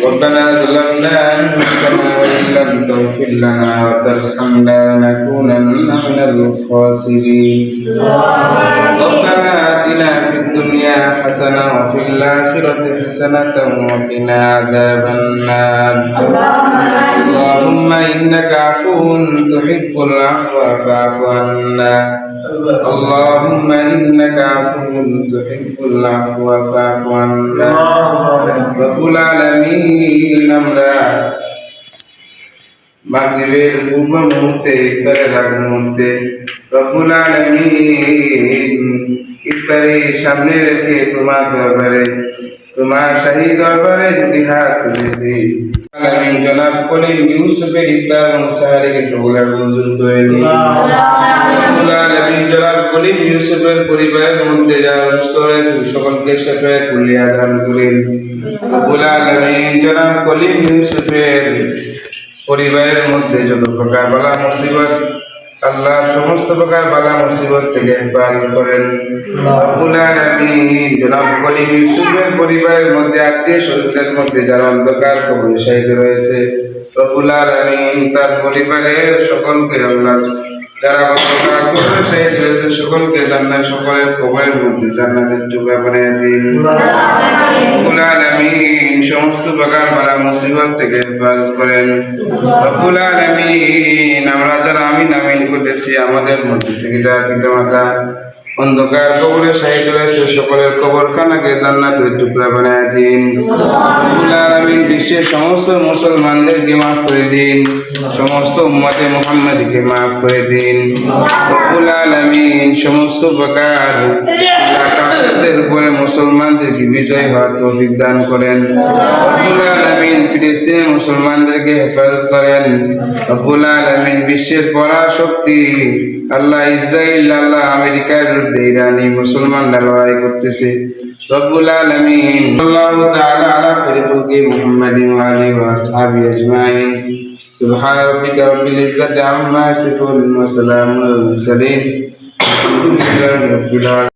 ربنا ظلمنا أنفسنا وإن لم تغفر لنا وترحمنا لنكونن من الخاسرين ربنا آتنا في الدنيا حسنة وفي الآخرة حسنة وقنا عذاب النار اللهم إنك عفو تحب العفو فاعف عنا اللهم إنك عفو تحب العفو فاعف عنا رب العالمين আমরা মাগরিবের পূর্ব মুহূর্তে ইফতারের আগ মুহূর্তে রব্বুল আলামিন ইফতারের সামনে রেখে তোমার দরবারে তোমার শাহী দরবারে দুটি হাত তুলেছি আলামিন জনাব কলিম ইউসুফের ইফতার এবং সাহারিকে কবুল মঞ্জুর করে দিন রব্বুল আলামিন জনাব কলিম ইউসুফের পরিবারের মধ্যে যারা সুস্থ রয়েছে সকলকে শিফায়ে কুল্লিয়া দান করেন রব্বুল আলামিন জনাব কলিম ইউসুফের পরিবারের মধ্যে যত প্রকার বালা মুসিবত আল্লাহ সমস্ত প্রকার বালা মুসিবত থেকে হেফাজত করেন রব্বুল আলামিন জনাব কলিম ইউসুফের পরিবারের মধ্যে আত্মীয় স্বজনদের মধ্যে যারা অন্ধকার কবরে শাহিদ রয়েছে রব্বুল আলামিন তার পরিবারের সকলকে আল্লাহ যারা অন্ধকার কবরে শাহিদ রয়েছে সকলকে জান্নাত সকলের কবরের মধ্যে জান্নাতের টুকরা বানিয়ে দিন রব্বুল আলামিন সমস্ত প্রকার বালা মুসিবত থেকে হেফাজত করেন রব্বুল আলামিন আমরা যারা আমিন আমিন করতেছি আমাদের মধ্যে থেকে যারা পিতামাতা অন্ধকার কবরে শাহিদ রয়েছে সকলের কবরখানাকে জান্নাতের টুকরা বানিয়ে দিন রব্বুল আলামিন বিশ্বের সমস্ত মুসলমানদেরকে মাফ করে দিন সমস্ত উম্মতে মুহাম্মাদীকে মাফ করে দিন রব্বুল আলামিন সমস্ত প্রকার কাফেরদের উপরে মুসলমানদেরকে বিজয় হওয়ার তৌফিক দান করেন রব্বুল আলামিন ফিলিস্তিনের মুসলমানদেরকে হেফাজত করেন রব্বুল আলামিন বিশ্বের পরাশক্তি আল্লাহ ইসরাইল আল্লাহ আমেরিকার বিরুদ্ধে ইরানি মুসলমানরা লড়াই করতেছে রব্বুল আলামিন আল্লাহু তাআলা আলা খলিফাতি মুহাম্মাদিন ওয়া আলিহি ওয়া আসহাবিহি আজমাইন সুবহান রাব্বিকা রাব্বিল ইজ্জাতি আম্মা ইয়াসিফুন ওয়া সালামুন আলাল মুরসালিন আলহামদুলিল্লাহি রাব্বিল আলামিন।